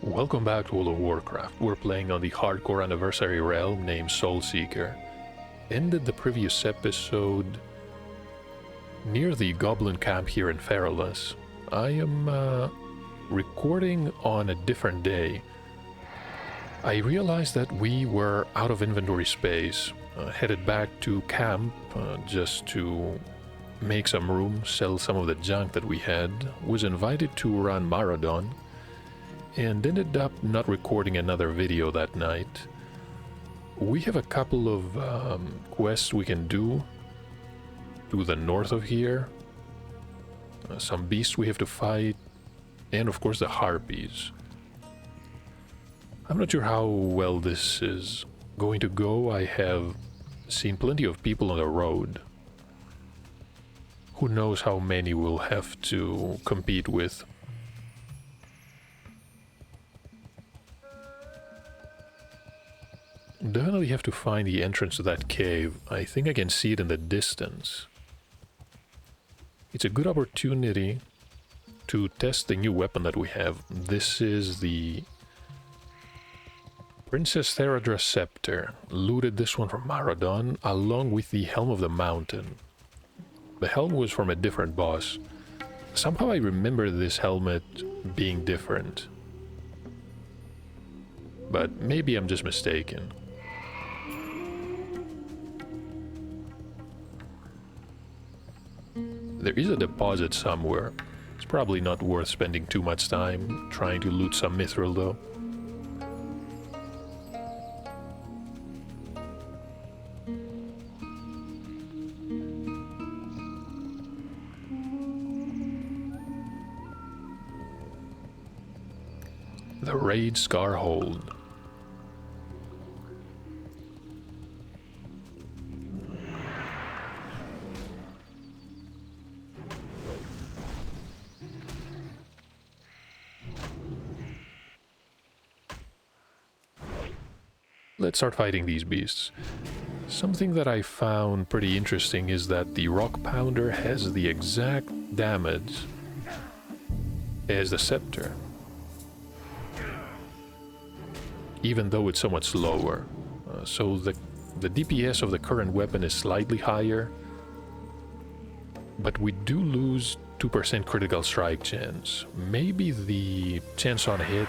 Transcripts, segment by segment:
Welcome back to World of Warcraft. We're playing on the hardcore anniversary realm named Soulseeker. Ended the previous episode near the goblin camp here in Feralus. I am recording on a different day. I realized that we were out of inventory space, headed back to camp just to make some room, sell some of the junk that we had, was invited to run Marathon, and ended up not recording another video that night. We have a couple of quests we can do to the north of here. Some beasts we have to fight, and of course the harpies. I'm not sure how well this is going to go. I have seen plenty of people on the road. Who knows how many we'll have to compete with. Definitely have to find the entrance to that cave. I think I can see it in the distance. It's a good opportunity to test the new weapon that we have. This is the Princess Theradra's Scepter. Looted this one from Marathon, along with the Helm of the Mountain. The helm was from a different boss. Somehow I remember this helmet being different. But maybe I'm just mistaken. There is a deposit somewhere. It's probably not worth spending too much time trying to loot some mithril though. The Raid Scarhold. Let's start fighting these beasts. Something that I found pretty interesting is that the Rock Pounder has the exact damage as the Scepter, even though it's somewhat slower. So the DPS of the current weapon is slightly higher, but we do lose 2% critical strike chance. Maybe the chance on hit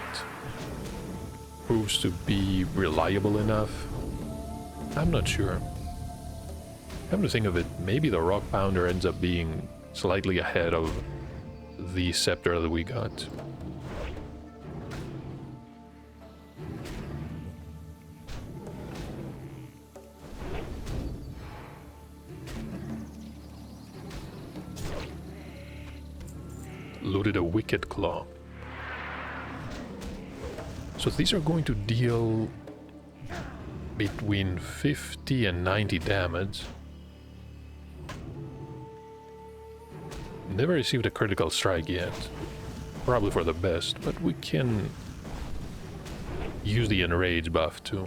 proves to be reliable enough. I'm not sure. Come to think of it, maybe the Rock Pounder ends up being slightly ahead of the Scepter that we got. Looted a Wicked Claw. So these are going to deal between 50 and 90 damage. Never received a critical strike yet. Probably for the best, but we can use the Enrage buff too.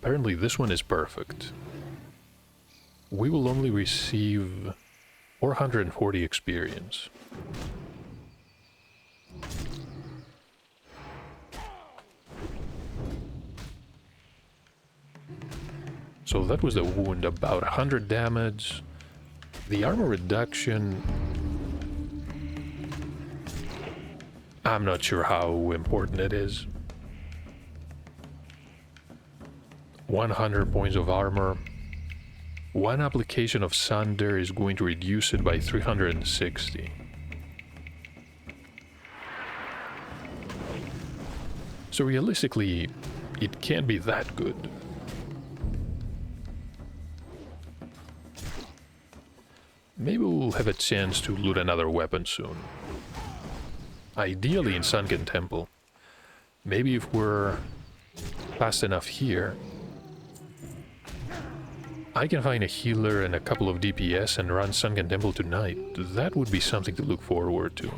Apparently this one is perfect. We will only receive 440 experience. So that was the wound, about 100 damage. The armor reduction, I'm not sure how important it is. 100 points of armor. One application of Sunder is going to reduce it by 360. So realistically, it can't be that good. Maybe we'll have a chance to loot another weapon soon. Ideally in Sunken Temple. Maybe if we're fast enough here, I can find a healer and a couple of DPS and run Sunken Temple tonight. That would be something to look forward to.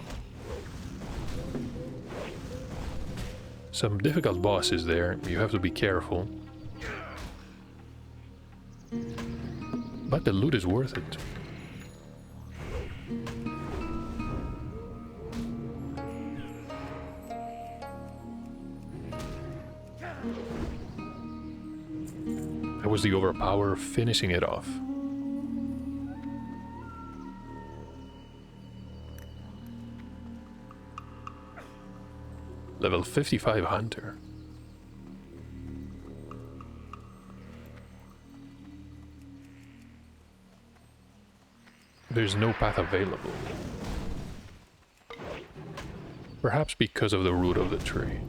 Some difficult bosses there, you have to be careful. But the loot is worth it. That was the overpower finishing it off. Level 55 Hunter. There's no path available. Perhaps because of the root of the tree.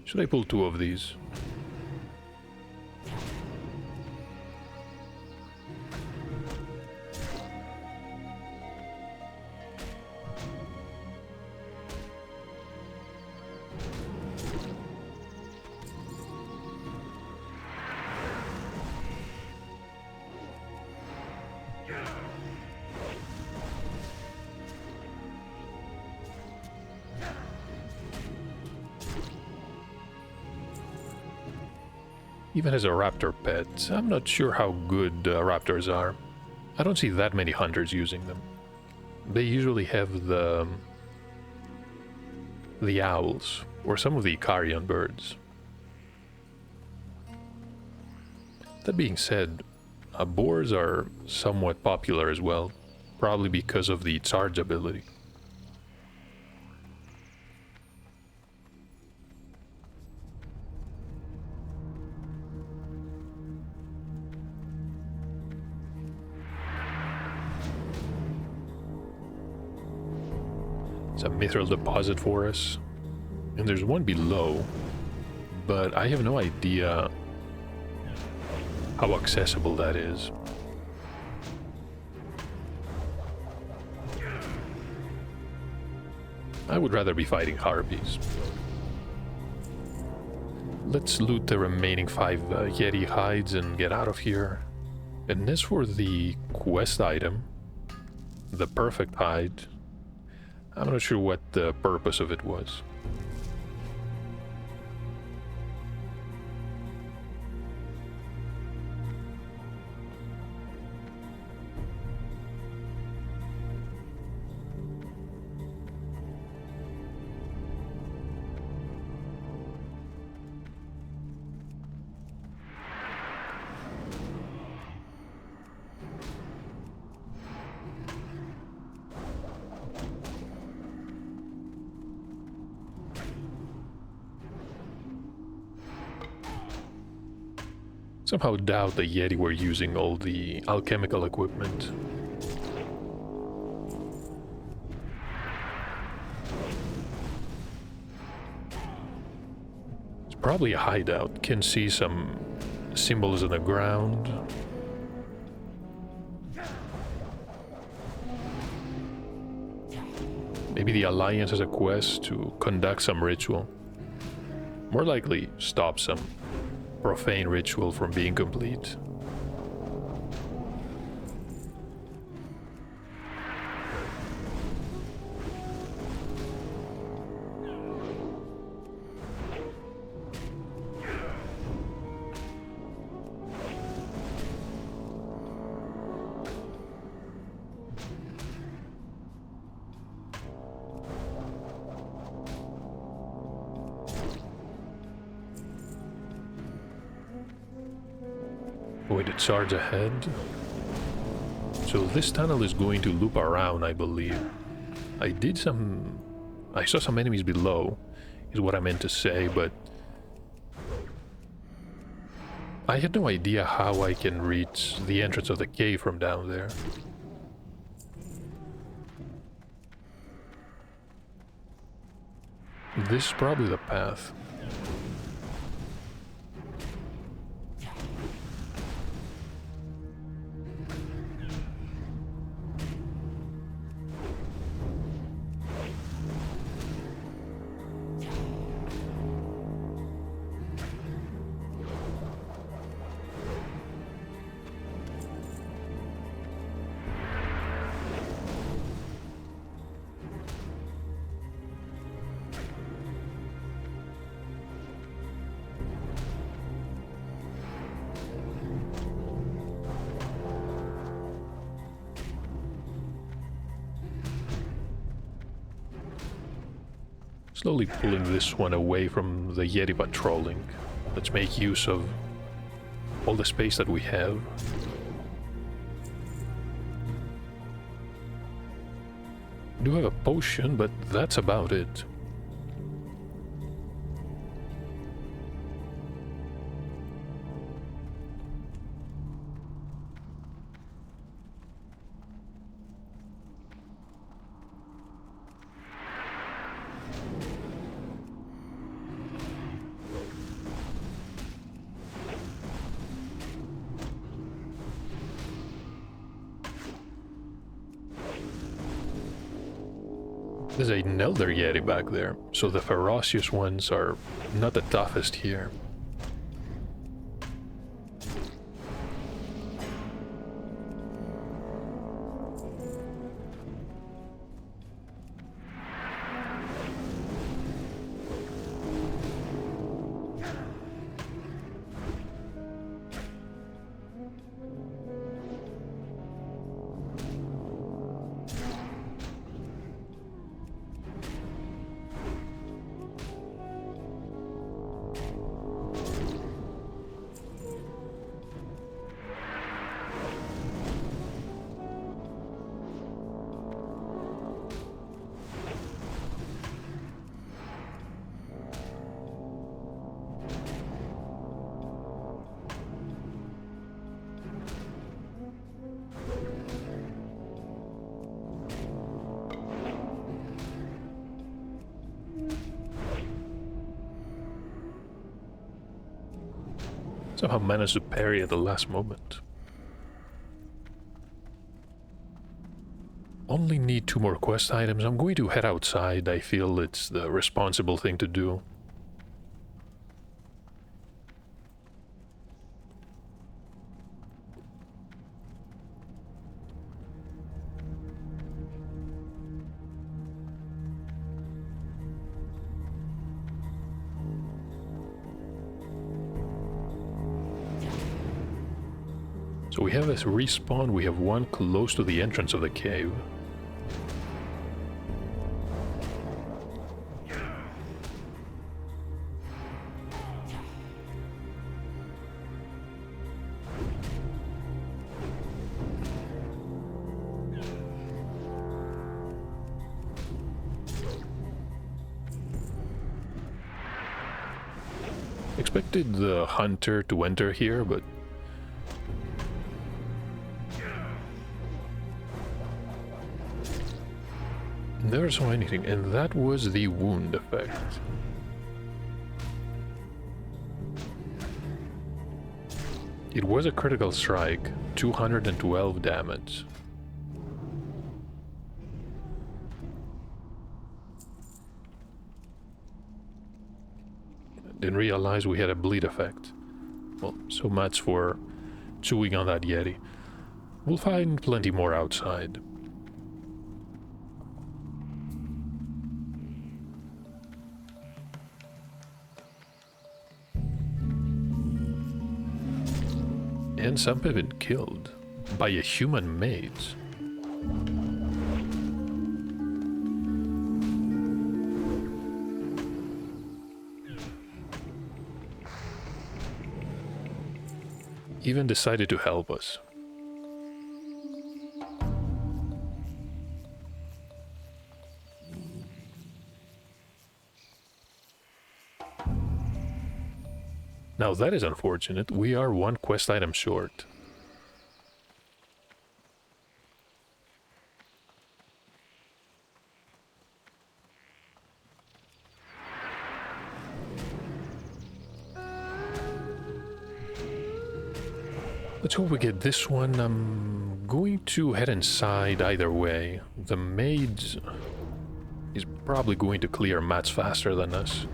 Should I pull 2 of these? Even as a raptor pet, I'm not sure how good raptors are. I don't see that many hunters using them. They usually have the owls, or some of the carrion birds. That being said, boars are somewhat popular as well, probably because of the charge ability. It's a mithril deposit for us, and there's one below, but I have no idea how accessible that is. I would rather be fighting harpies. Let's loot the remaining 5 Yeti hides and get out of here. And as for the quest item, the perfect hide, I'm not sure what the purpose of it was. Somehow doubt the Yeti were using all the alchemical equipment. It's probably a hideout. Can see some symbols on the ground. Maybe the Alliance has a quest to conduct some ritual. More likely, stop some profane ritual from being complete. Wait, a charge ahead. So this tunnel is going to loop around, I believe. I saw some enemies below, is what I meant to say, but I had no idea how I can reach the entrance of the cave from down there. This is probably the path. Slowly pulling this one away from the Yeti patrolling. Let's make use of all the space that we have. Do have a potion, but that's about it. There's another Yeti back there, so the ferocious ones are not the toughest here. Somehow managed to parry at the last moment. Only need 2 more quest items. I'm going to head outside. I feel it's the responsible thing to do. So we have this respawn, we have one close to the entrance of the cave. Expected the hunter to enter here, but never saw anything, and that was the wound effect. It was a critical strike, 212 damage. Didn't realize we had a bleed effect. Well, so much for chewing on that Yeti. We'll find plenty more outside. And some have been killed by a human mage. Even decided to help us. Now that is unfortunate. We are 1 quest item short. Let's hope we get this one. I'm going to head inside either way. The mage is probably going to clear mats faster than us.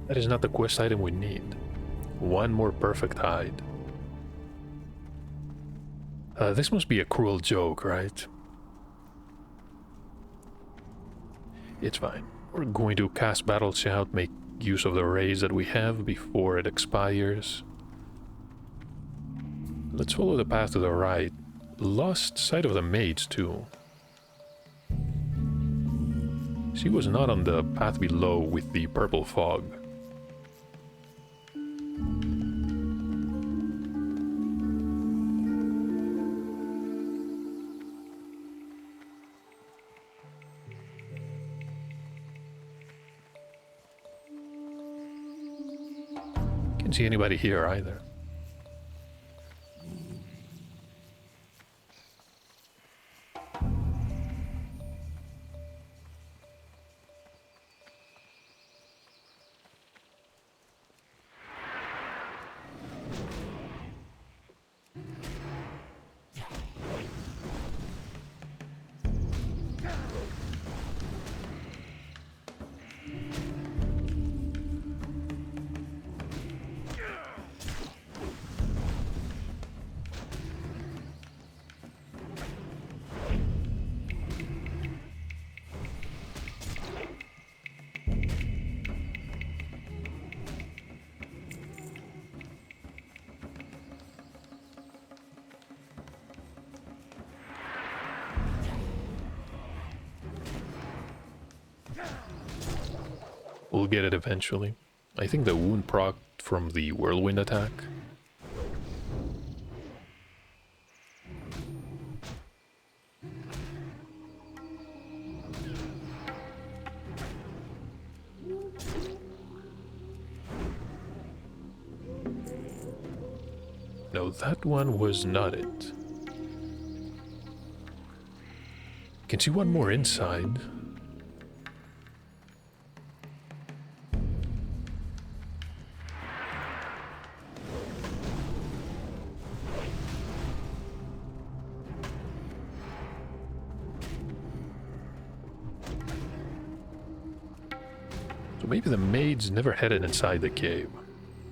That is not the quest item we need. One more perfect hide. This must be a cruel joke, right? It's fine. We're going to cast Battle Shout, make use of the raise that we have before it expires. Let's follow the path to the right. Lost sight of the maids, too. She was not on the path below with the purple fog. Can't see anybody here either. We'll get it eventually. I think the wound proc from the whirlwind attack. No, that one was not it. Can see one more inside. So maybe the maids never headed inside the cave.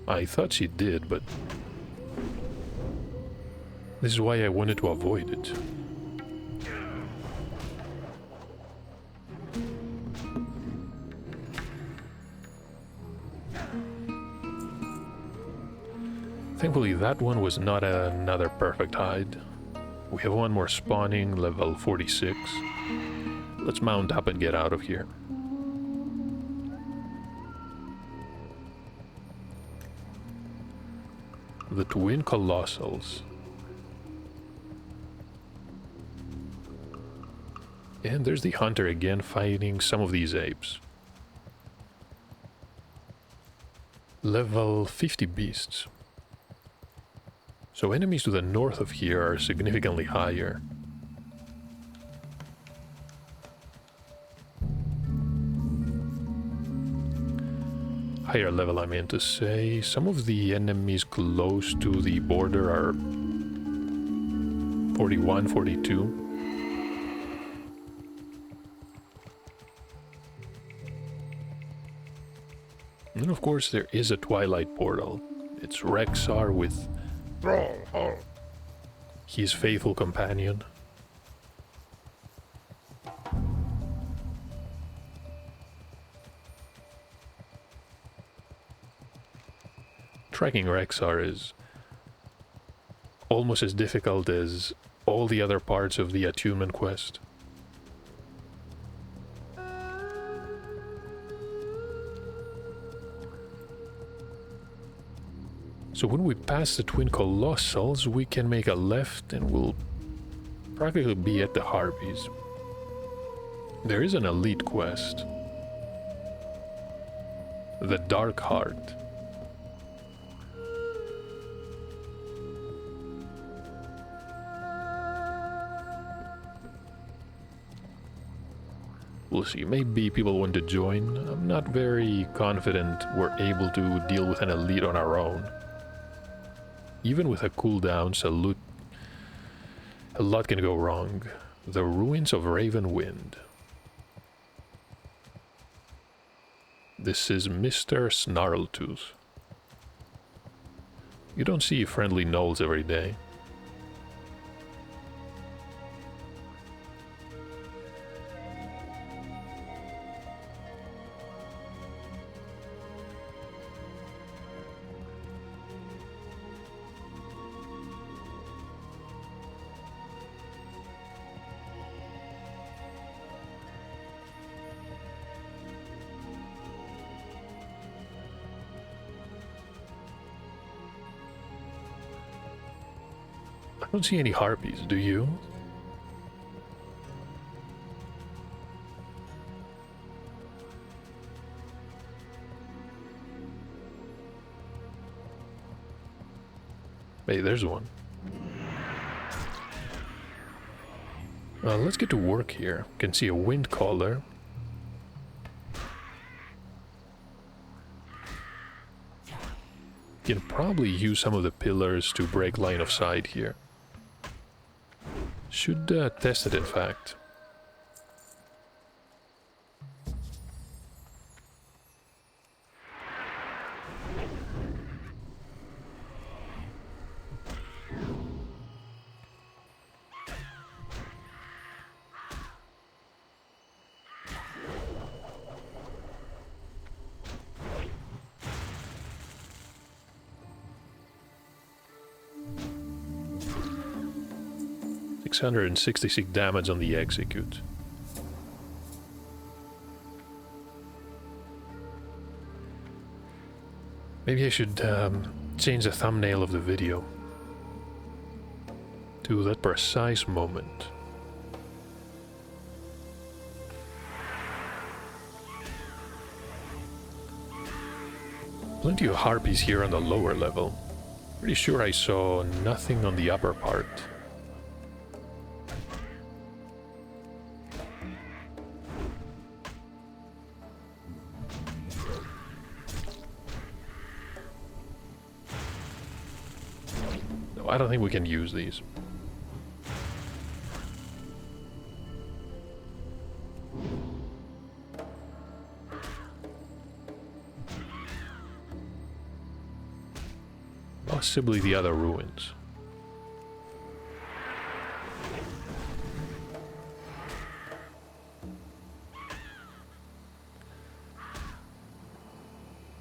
I thought she did, but this is why I wanted to avoid it. Thankfully, that one was not another perfect hide. We have one more spawning, level 46. Let's mount up and get out of here. The Twin Colossals. And there's the hunter again fighting some of these apes. Level 50 beasts. So enemies to the north of here are significantly higher. Higher level, I meant to say. Some of the enemies close to the border are 41, 42. And of course there is a Twilight portal. It's Rexar with his faithful companion. Tracking Rexar is almost as difficult as all the other parts of the attunement quest. So when we pass the Twin Colossals, we can make a left and we'll practically be at the Harpies. There is an elite quest. The Dark Heart. We'll see, maybe people want to join. I'm not very confident we're able to deal with an elite on our own. Even with a cooldown salute, a lot can go wrong. The Ruins of Raven Wind. This is Mr. Snarltooth. You don't see friendly gnolls every day. I don't see any harpies, do you? Hey, there's one. Let's get to work here. Can see a wind caller. Can probably use some of the pillars to break line of sight here. Should test it, in fact. $666 damage on the execute. Maybe I should change the thumbnail of the video to that precise moment. Plenty of harpies here on the lower level. Pretty sure I saw nothing on the upper part. I don't think we can use these. Possibly the other ruins.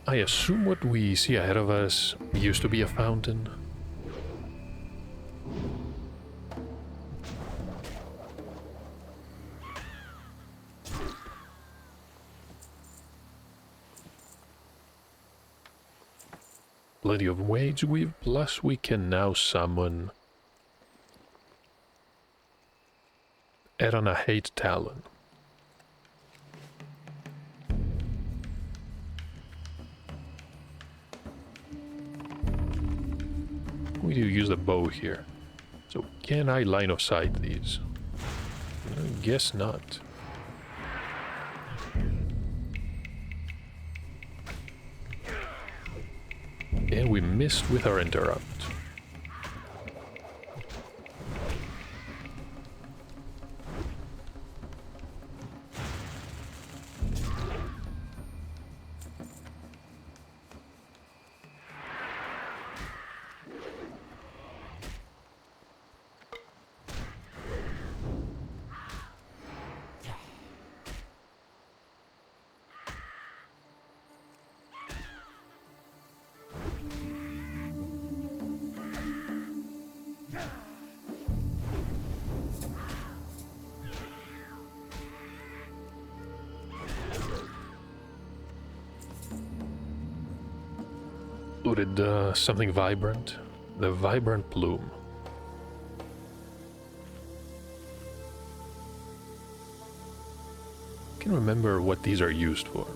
I assume what we see ahead of us used to be a fountain. Plenty of wage weave, plus we can now summon Erana Hate Talon. We do use the bow here. So can I line of sight these? I guess not. And we missed with our interrupt. Looted something vibrant. The vibrant plume. Can't remember what these are used for.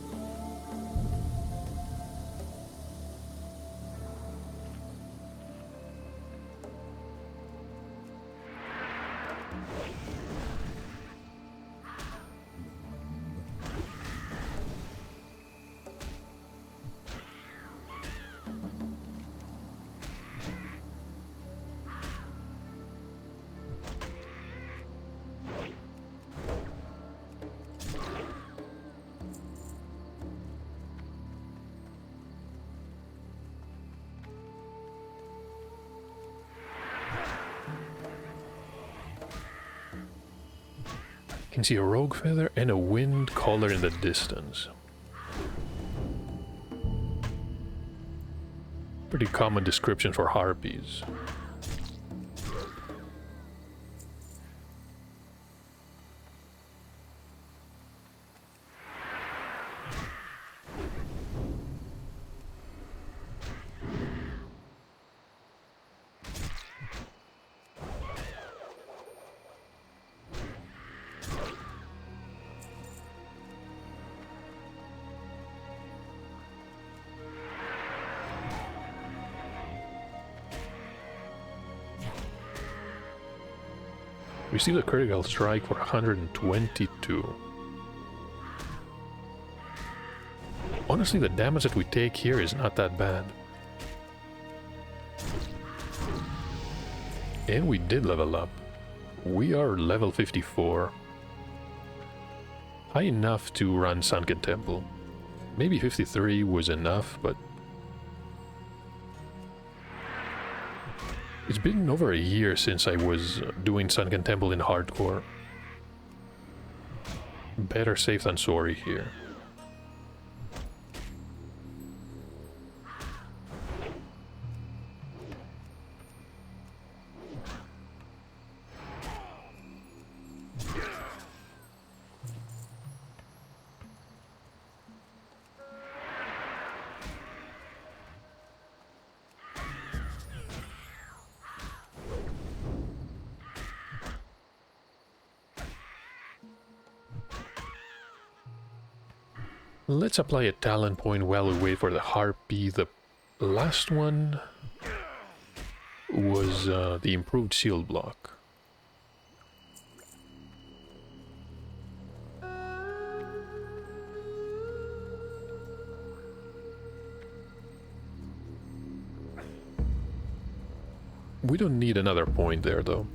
Can see a rogue feather and a wind caller in the distance. Pretty common description for harpies. Received a critical strike for 122. Honestly, the damage that we take here is not that bad. And we did level up. We are level 54. High enough to run Sunken Temple. Maybe 53 was enough, but it's been over a year since I was doing Sunken Temple in hardcore. Better safe than sorry here. Let's apply a talent point while we wait for the harpy. The last one was the improved shield block. We don't need another point there though.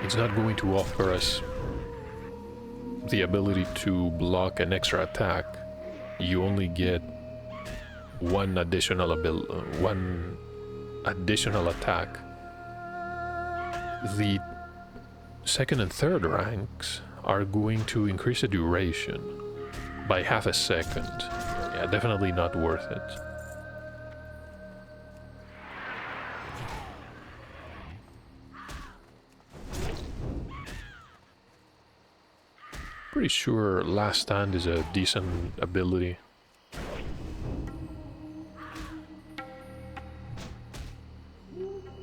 It's not going to offer us the ability to block an extra attack. You only get one additional attack. The second and third ranks are going to increase the duration by half a second. Yeah, definitely not worth it. Pretty sure Last Stand is a decent ability.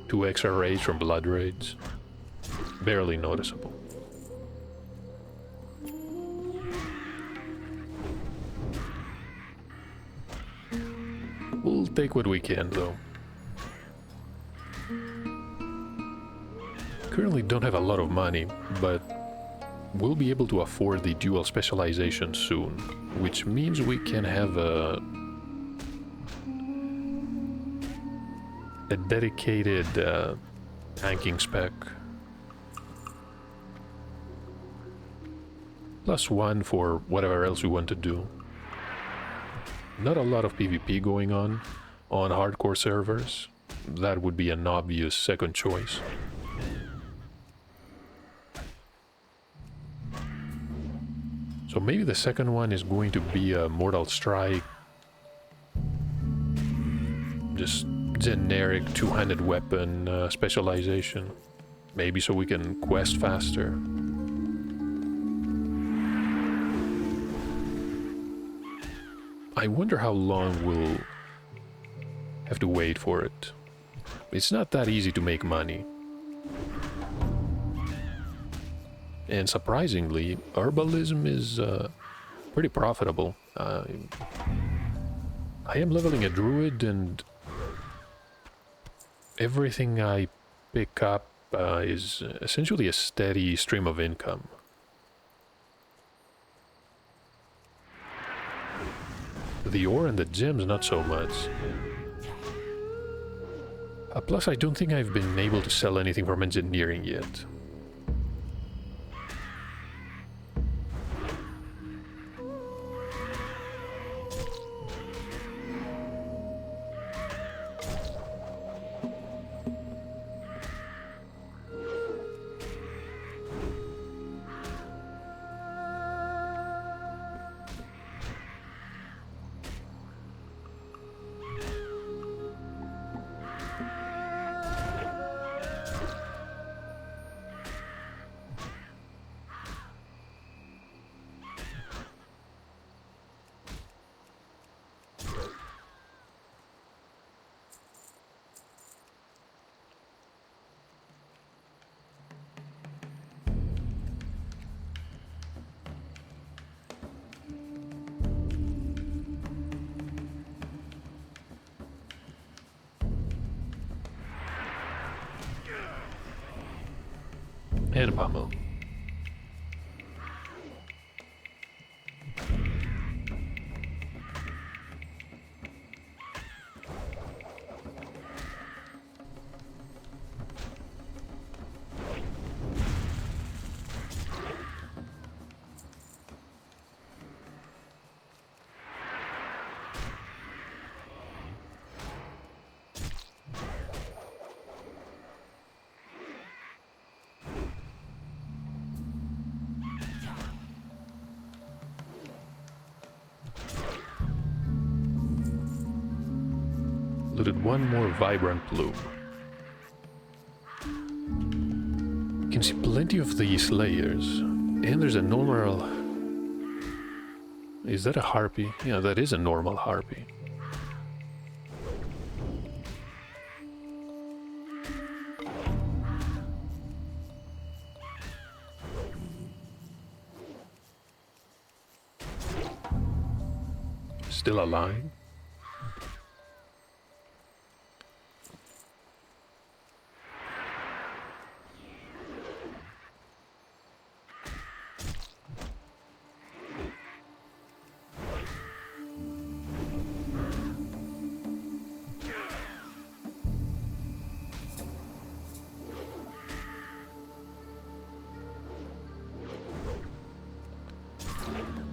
Two extra raids from blood raids. Barely noticeable. We'll take what we can though. Currently don't have a lot of money, but we'll be able to afford the dual specialization soon, which means we can have a dedicated tanking spec. +1 for whatever else we want to do. Not a lot of PvP going on hardcore servers. That would be an obvious second choice. So maybe the second one is going to be a Mortal Strike. Just generic two-handed weapon specialization. Maybe so we can quest faster. I wonder how long we'll have to wait for it. It's not that easy to make money. And surprisingly, herbalism is pretty profitable. I am leveling a druid, and everything I pick up is essentially a steady stream of income. The ore and the gems, not so much. Plus, I don't think I've been able to sell anything from engineering yet. and pummel. Looted one more vibrant plume. You can see plenty of these layers. And there's a normal... Is that a harpy? Yeah, that is a normal harpy. Still alive?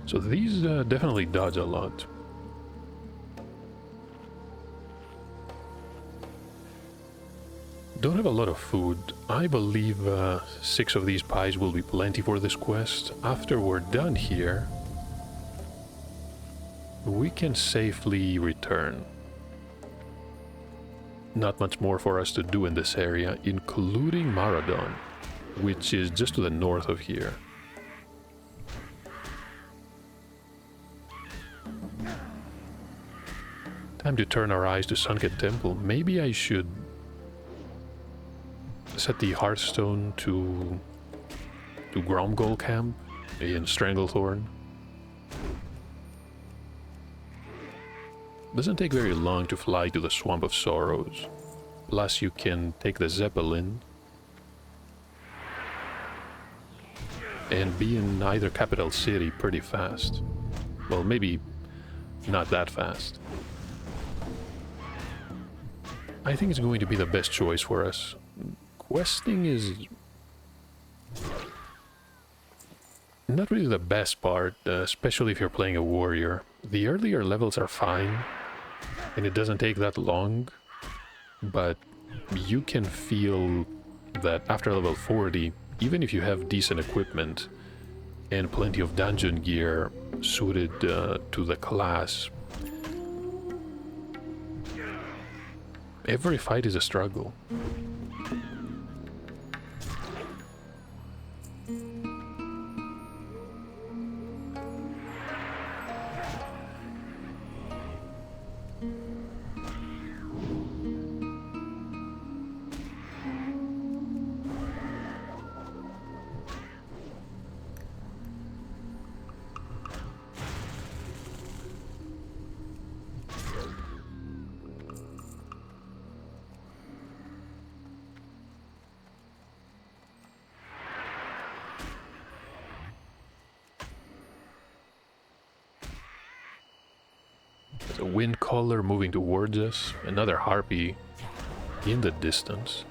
So these definitely dodge a lot. Don't have a lot of food. I believe 6 of these pies will be plenty for this quest. After we're done here, we can safely return. Not much more for us to do in this area, including Maradon, which is just to the north of here. Time to turn our eyes to Sunken Temple. Maybe I should set the Hearthstone to Gromgol Camp in Stranglethorn. Doesn't take very long to fly to the Swamp of Sorrows. Plus you can take the Zeppelin and be in either capital city pretty fast. Well, maybe not that fast. I think it's going to be the best choice for us. Questing is not really the best part, especially if you're playing a warrior. The earlier levels are fine, and it doesn't take that long, but you can feel that after level 40, even if you have decent equipment and plenty of dungeon gear suited to the class, every fight is a struggle. A wind caller moving towards us, another harpy in the distance.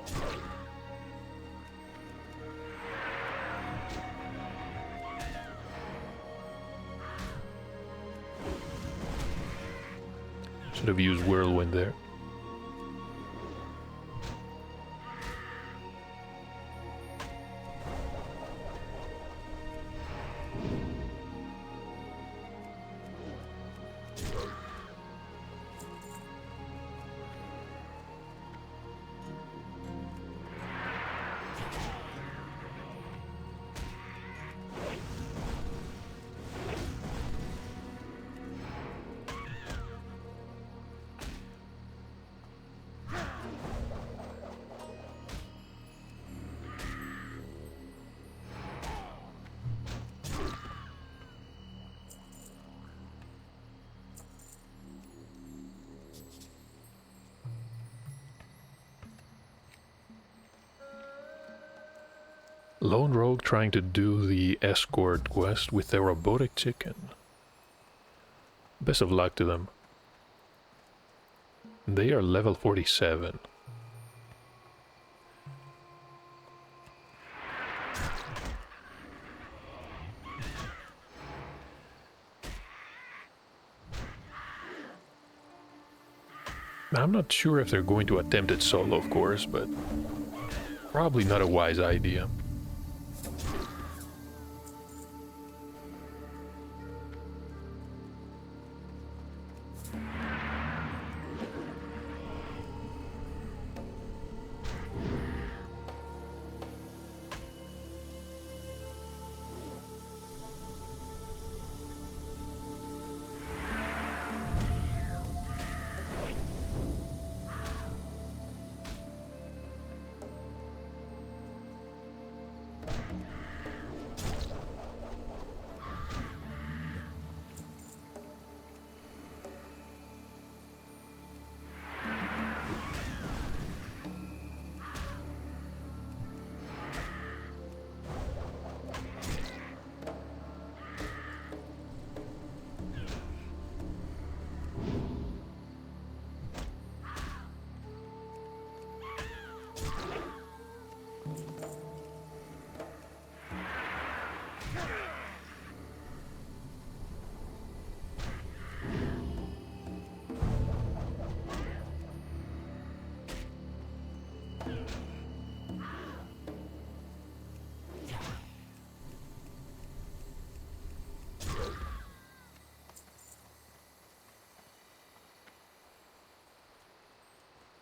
Should have used whirlwind there. Lone rogue trying to do the escort quest with their robotic chicken. Best of luck to them. They are level 47. I'm not sure if they're going to attempt it solo, of course, but probably not a wise idea.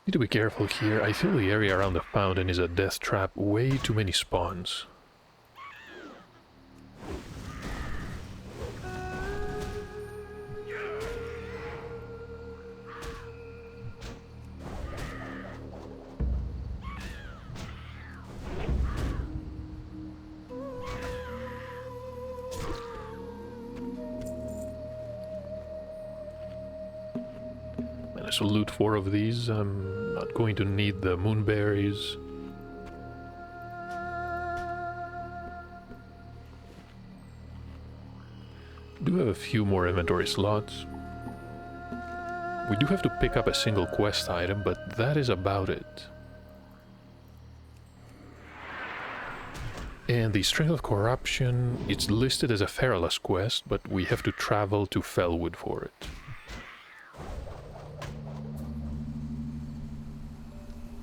Need to be careful here. I feel the area around the fountain is a death trap. Way too many spawns. So loot 4 of these. I'm not going to need the moonberries. Do have a few more inventory slots. We do have to pick up a single quest item, but that is about it. And the Strength of Corruption, it's listed as a Feralus quest, but we have to travel to Felwood for it.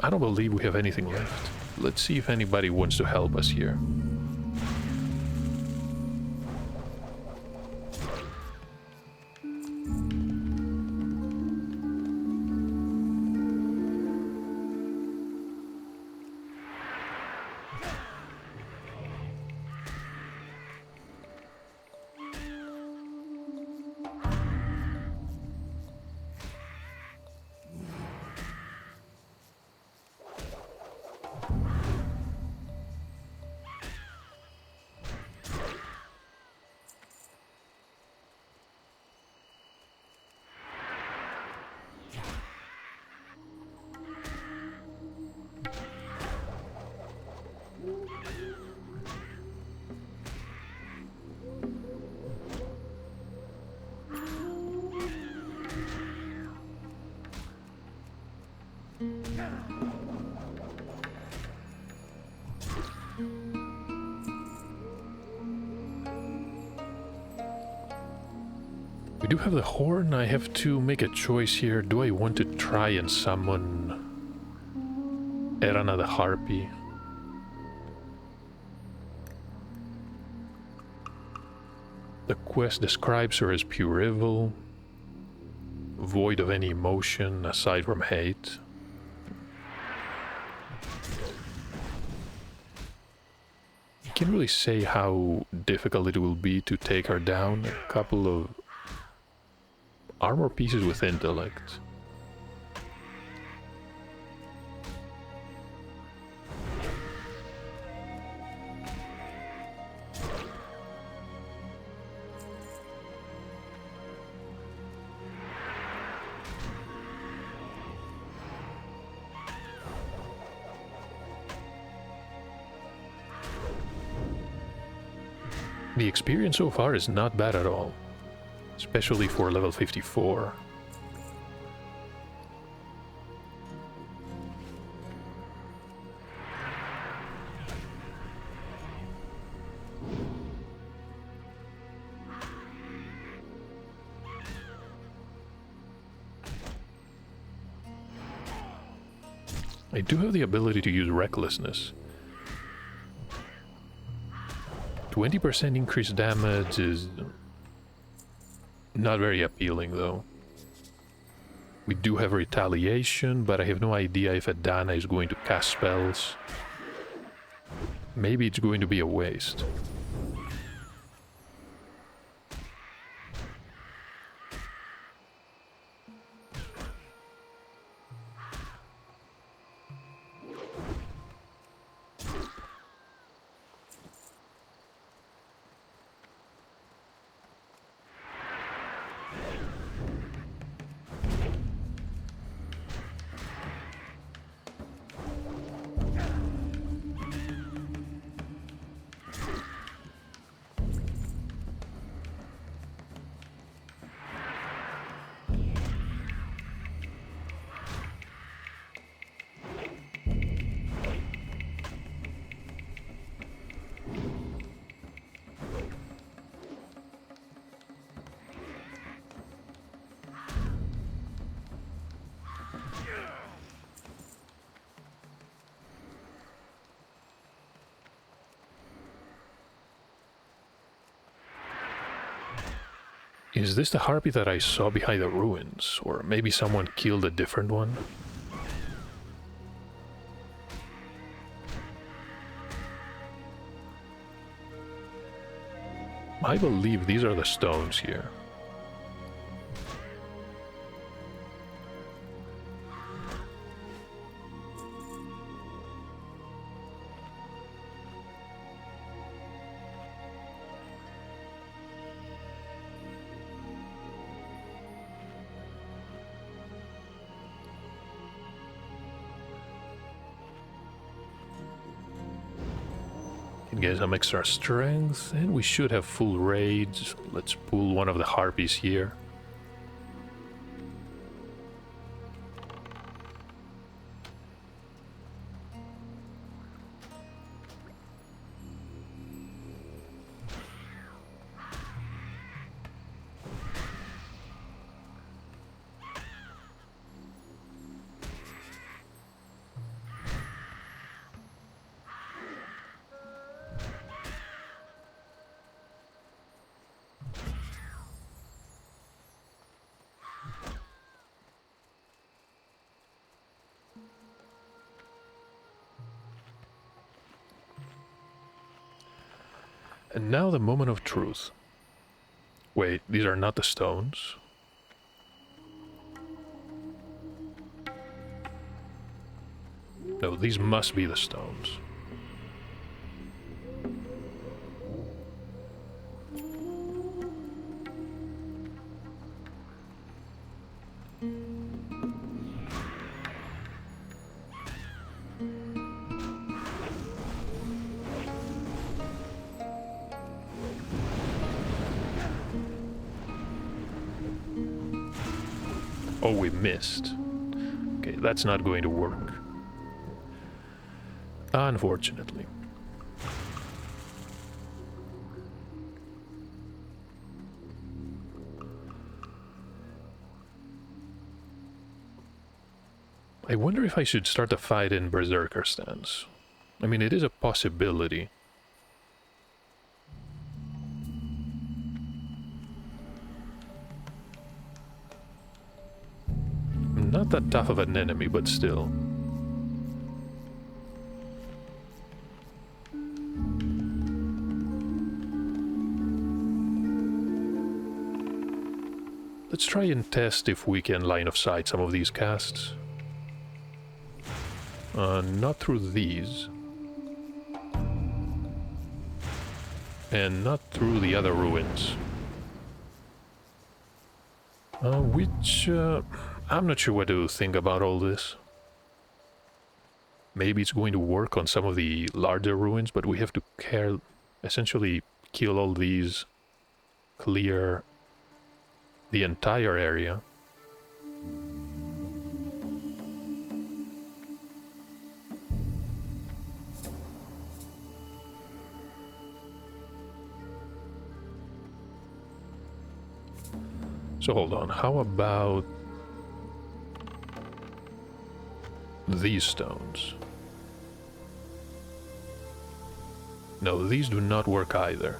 I don't believe we have anything left. Let's see if anybody wants to help us here. We do have the horn. I have to make a choice here. Do I want to try and summon Erana the Harpy? The quest describes her as pure evil, void of any emotion aside from hate. I can't really say how difficult it will be to take her down. A couple of armor pieces with intellect. The experience so far is not bad at all, especially for level 54. I do have the ability to use Recklessness. 20% increased damage is not very appealing, though. We do have Retaliation, but I have no idea if Adana is going to cast spells. Maybe it's going to be a waste. Is this the harpy that I saw behind the ruins? Or maybe someone killed a different one? I believe these are the stones here. Get some extra strength, and we should have full rage. Let's pull one of the harpies here. And now the moment of truth. Wait, these are not the stones? No, these must be the stones. Oh, we missed. Okay, that's not going to work. Unfortunately. I wonder if I should start a fight in Berserker stance. I mean, it is a possibility. Not that tough of an enemy, but still. Let's try and test if we can line of sight some of these casts. Not through these. And not through the other ruins. I'm not sure what to think about all this. Maybe it's going to work on some of the larger ruins, but we have to essentially kill all these, clear the entire area. So hold on, how about these stones? No, these do not work either.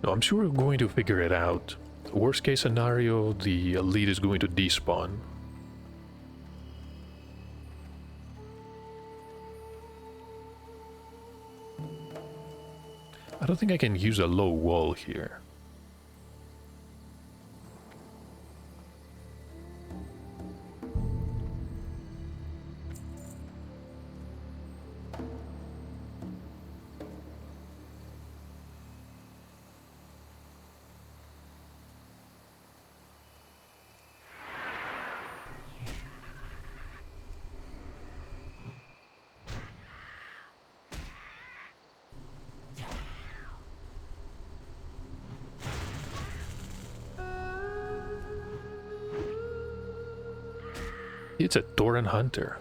No, I'm sure we're going to figure it out. Worst case scenario, the elite is going to despawn. I don't think I can use a low wall here. It's a Tauren Hunter.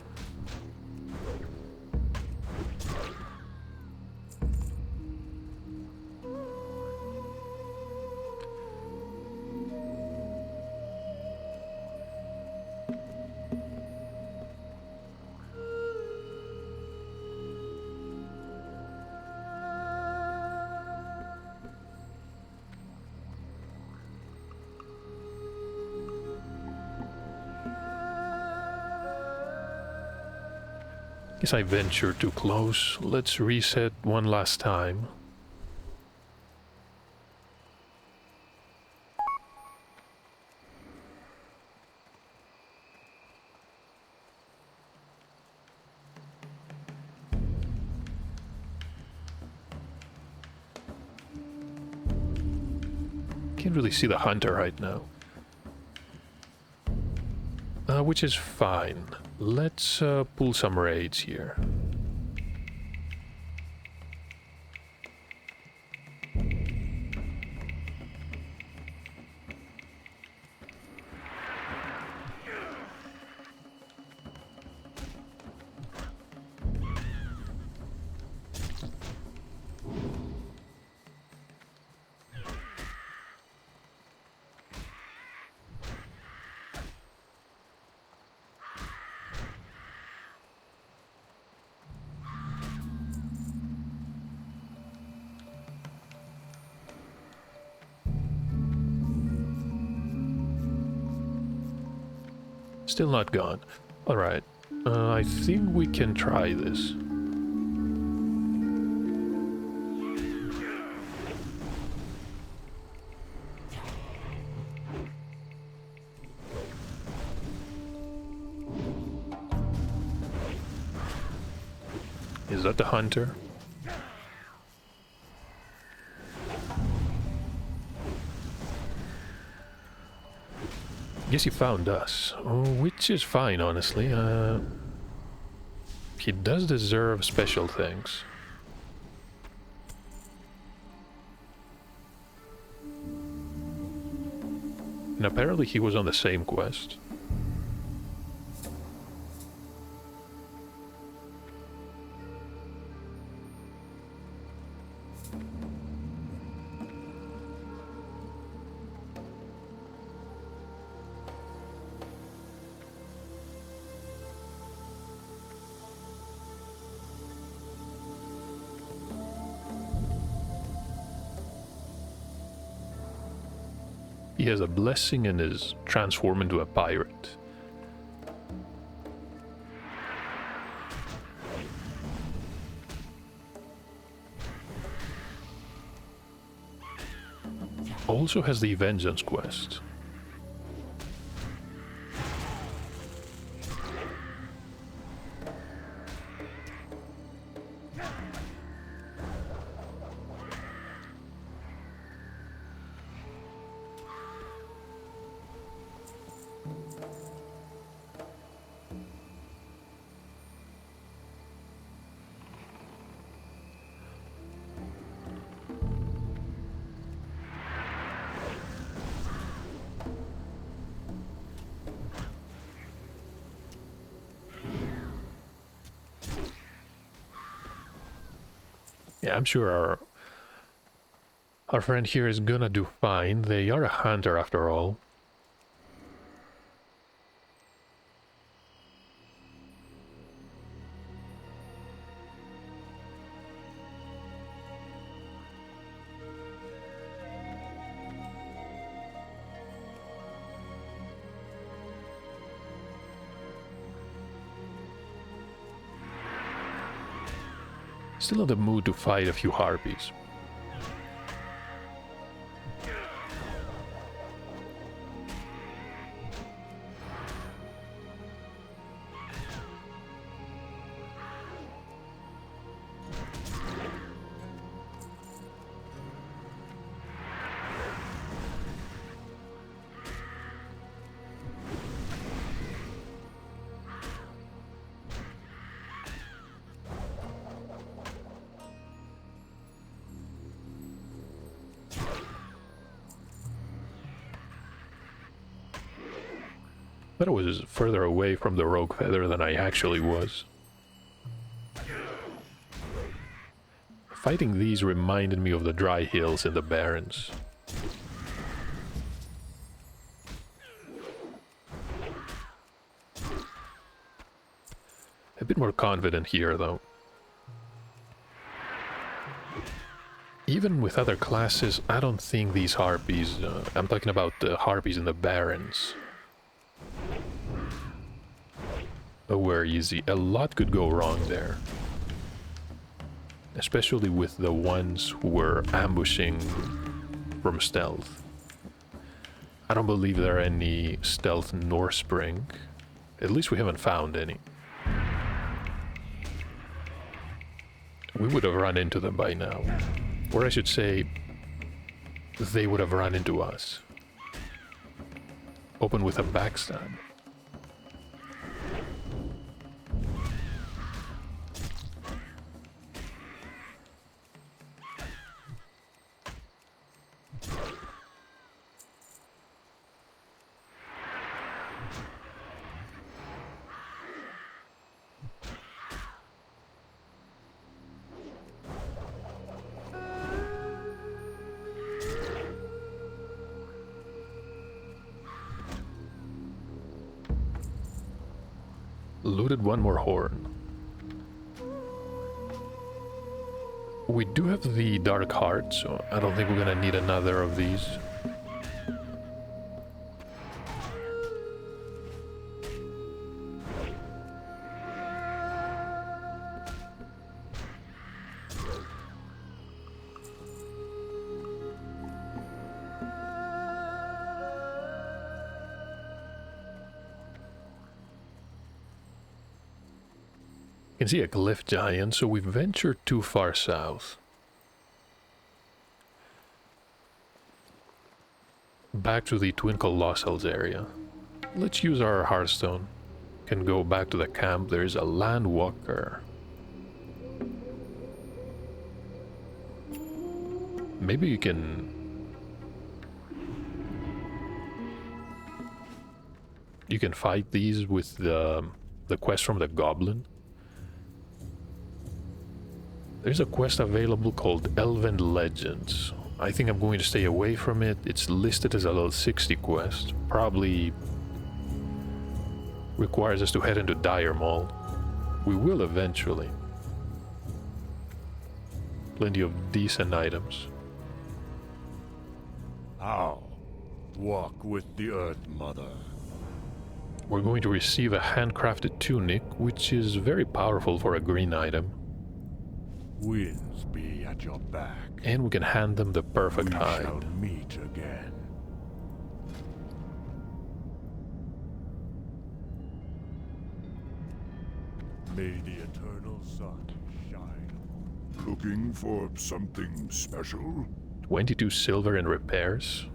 Guess I ventured too close. Let's reset one last time. Can't really see the hunter right now. Which is fine. Let's pull some raids here. Still not gone. Alright, I think we can try this. Is that the hunter? Guess he found us, which is fine, honestly. He does deserve special thanks. And apparently he was on the same quest. He has a blessing and is transformed into a pirate. also has the Vengeance quest. Yeah, I'm sure our friend here is gonna do fine. They are a hunter after all. Still in the mood to fight a few harpies. But I was further away from the rogue feather than I actually was. Fighting these reminded me of the dry hills in the Barrens. A bit more confident here, though. Even with other classes, I don't think these harpies... I'm talking about the harpies in the Barrens. Were easy. A lot could go wrong there. Especially with the ones who were ambushing from stealth. I don't believe there are any stealth Norspring. At least we haven't found any. We would have run into them by now. Or I should say, they would have run into us. Open with a backstab. Looted one more horn. We do have the Dark Heart, so I don't think we're gonna need another of these. You can see a glyph giant, so we've ventured too far south. Back to the Twin Colossals area. Let's use our Hearthstone. Can go back to the camp. There's a Landwalker. Maybe you can... You can fight these with the quest from the Goblin. There's a quest available called Elven Legends. I think I'm going to stay away from it. It's listed as a level 60 quest. Probably requires us to head into Dire Maul. We will eventually. Plenty of decent items. How? Walk with the Earth Mother. We're going to receive a handcrafted tunic, which is very powerful for a green item. Winds be at your back. And we can hand them the perfect We hide. shall meet again. May the eternal sun shine. Looking for something special? 22 silver in repairs.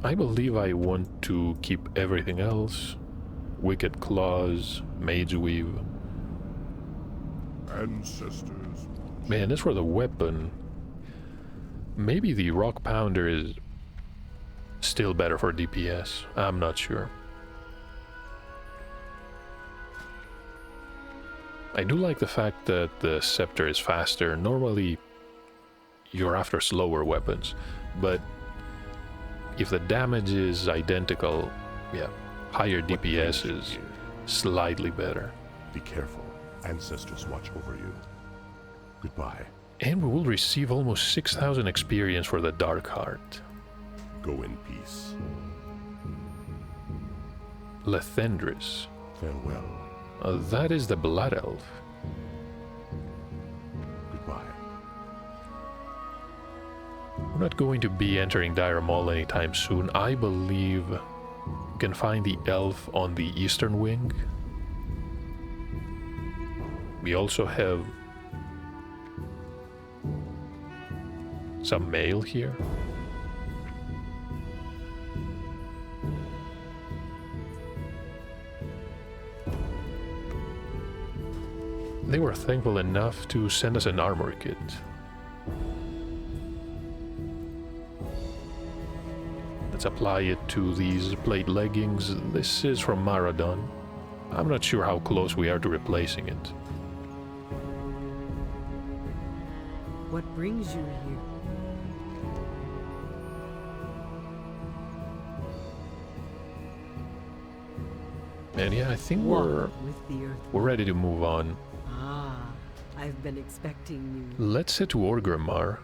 I believe I want to keep everything else. Wicked Claws, Mage Weave. Ancestors. Man, as for the weapon, maybe the Rock Pounder is still better for DPS. I'm not sure. I do like the fact that the Scepter is faster. Normally, you're after slower weapons, but if the damage is identical, yeah, higher DPS is slightly better. Be careful. Ancestors watch over you. Goodbye. And we will receive almost 6,000 experience for the Dark Heart. Go in peace. Lethendris. Farewell. That is the Blood Elf. Goodbye. We're not going to be entering Dire Maul anytime soon. I believe you can find the elf on the eastern wing. We also have some mail here. They were thankful enough to send us an armor kit. Let's apply it to these plate leggings. This is from Maradon. I'm not sure how close we are to replacing it. What brings you here? And yeah, I think Walk we're with the earth. ready to move on. Ah, I've been expecting you. Let's head to Orgrimmar.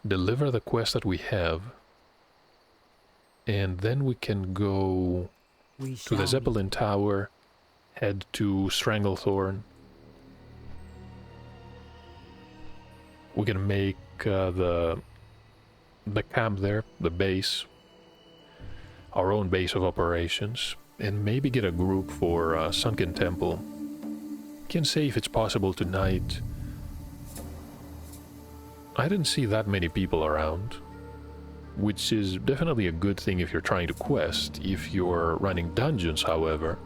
Deliver the quest that we have. And then we can go We to shall the meet. Zeppelin Tower, head to Stranglethorn. We can make the camp there, the base, our own base of operations, and maybe get a group for Sunken Temple. Can say if it's possible tonight. I didn't see that many people around, which is definitely a good thing if you're trying to quest. If you're running dungeons, however,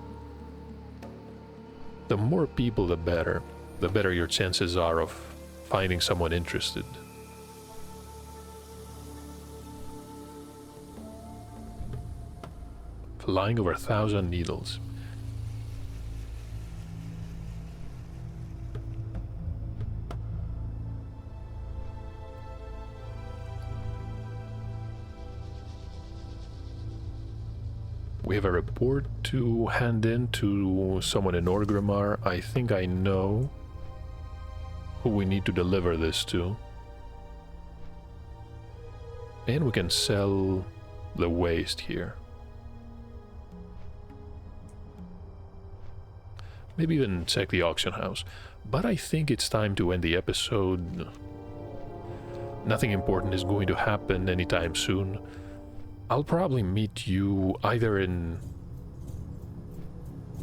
the more people the better your chances are of finding someone interested. Flying over 1,000 needles. We have a report to hand in to someone in Orgrimmar. I think I know who we need to deliver this to. And we can sell the waste here. Maybe even check the auction house. But I think it's time to end the episode. Nothing important is going to happen anytime soon. I'll probably meet you either in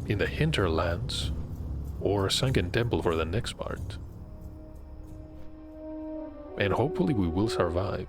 the Hinterlands or Sunken Temple for the next part. And hopefully we will survive.